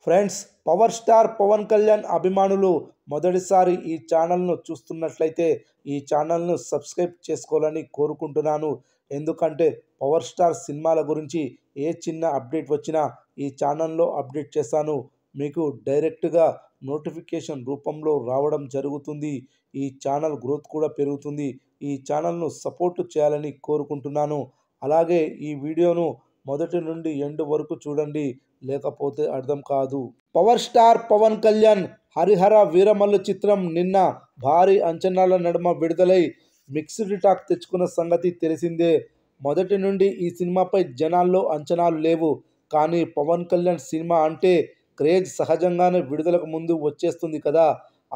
Friends, power star Pawan Kalyan అభిమానులు మొదటిసారి ఈ ఛానల్ను చూస్తున్నట్లయితే ఈ ఛానల్ను సబ్స్క్రైబ్ చేసుకోవాలని కోరుకుంటున్నాను. ఎందుకంటే పవర్ స్టార్ సినిమాల గురించి ఏ చిన్న అప్డేట్ వచ్చినా ఈ ఛానల్లో అప్డేట్ చేస్తాను. మీకు డైరెక్ట్గా నోటిఫికేషన్ రూపంలో రావడం జరుగుతుంది. ఈ ఛానల్ గ్రోత్ కూడా పెరుగుతుంది. ఈ ఛానల్ను సపోర్ట్ చేయాలని కోరుకుంటున్నాను. అలాగే ఈ వీడియోను మొదటి నుండి ఎండ్ వరకు చూడండి, లేకపోతే అర్థం కాదు. పవర్ స్టార్ పవన్ కళ్యాణ్ హరిహర వీరమల్లు చిత్రం నిన్న భారీ అంచనాల నడుమ విడుదలై మిక్స్డ్ టాక్ తెచ్చుకున్న సంగతి తెలిసిందే. మొదటి నుండి ఈ సినిమాపై జనాల్లో అంచనాలు లేవు. కానీ పవన్ కళ్యాణ్ సినిమా అంటే క్రేజ్ సహజంగానే విడుదలకు ముందు వచ్చేస్తుంది కదా.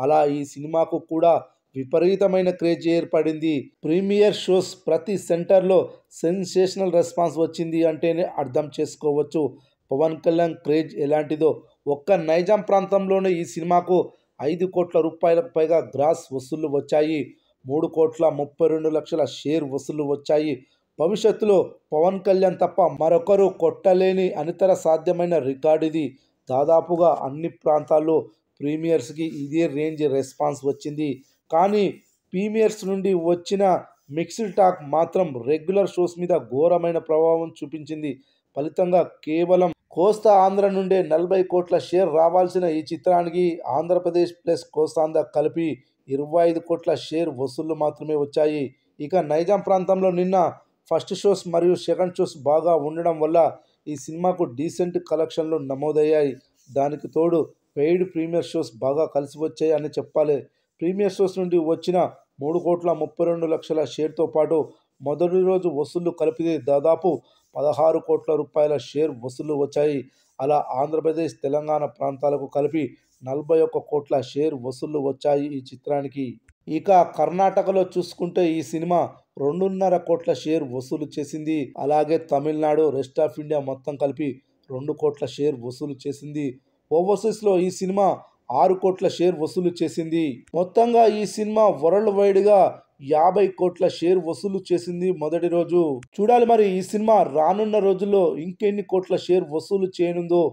అలా ఈ సినిమాకు కూడా విపరీతమైన క్రేజ్ ఏర్పడింది. ప్రీమియర్ షోస్ ప్రతి సెంటర్లో సెన్సేషనల్ రెస్పాన్స్ వచ్చింది అంటేనే అర్థం చేసుకోవచ్చు పవన్ కళ్యాణ్ క్రేజ్ ఎలాంటిదో. ఒక్క నైజాం ప్రాంతంలోనే ఈ సినిమాకు 5 కోట్ల రూపాయలకు పైగా గ్రాస్ వసూళ్లు వచ్చాయి. 3,32,00,000 షేర్ వసూళ్లు వచ్చాయి. భవిష్యత్తులో పవన్ కళ్యాణ్ తప్ప మరొకరు కొట్టలేని అనితర సాధ్యమైన రికార్డు ఇది. దాదాపుగా అన్ని ప్రాంతాల్లో ప్రీమియర్స్కి ఇదే రేంజ్ రెస్పాన్స్ వచ్చింది. కానీ ప్రీమియర్స్ నుండి వచ్చిన మిక్స్డ్ టాక్ మాత్రం రెగ్యులర్ షోస్ మీద ఘోరమైన ప్రభావం చూపించింది. ఫలితంగా కేవలం కోస్తా ఆంధ్ర నుండే 40 కోట్ల షేర్ రావాల్సిన ఈ చిత్రానికి ఆంధ్రప్రదేశ్ ప్లస్ కోస్తాంధ్ర కలిపి 25 కోట్ల షేర్ వసూళ్లు మాత్రమే వచ్చాయి. ఇక నైజాం ప్రాంతంలో నిన్న ఫస్ట్ షోస్ మరియు సెకండ్ షోస్ బాగా ఉండడం వల్ల ఈ సినిమాకు డీసెంట్ కలెక్షన్లు నమోదయ్యాయి. దానికి తోడు పెయిడ్ ప్రీమియర్ షోస్ బాగా కలిసి వచ్చాయి అని చెప్పాలి. ప్రీమియర్ షోస్ నుండి వచ్చిన 3,32,00,000 షేర్తో పాటు మొదటి రోజు వసూళ్లు కలిపితే దాదాపు 16 కోట్ల రూపాయల షేర్ వసూళ్లు వచ్చాయి. అలా ఆంధ్రప్రదేశ్, తెలంగాణ ప్రాంతాలకు కలిపి 41 కోట్ల షేర్ వసూళ్లు వచ్చాయి ఈ చిత్రానికి. ఇక కర్ణాటకలో చూసుకుంటే ఈ సినిమా 2.5 కోట్ల షేర్ వసూలు చేసింది. అలాగే తమిళనాడు, రెస్ట్ ఆఫ్ ఇండియా మొత్తం కలిపి 2 కోట్ల షేర్ వసూలు చేసింది. ఓవర్సీస్లో ఈ సినిమా 6 కోట్ల షేర్ వసూలు చేసింది. మొత్తంగా ఈ సినిమా వరల్డ్ వైడ్గా 50 కోట్ల షేర్ వసూలు చేసింది మొదటి రోజు. చూడాలి మరి ఈ సినిమా రానున్న రోజుల్లో ఇంకెన్ని కోట్ల షేర్ వసూలు చేయనుందో.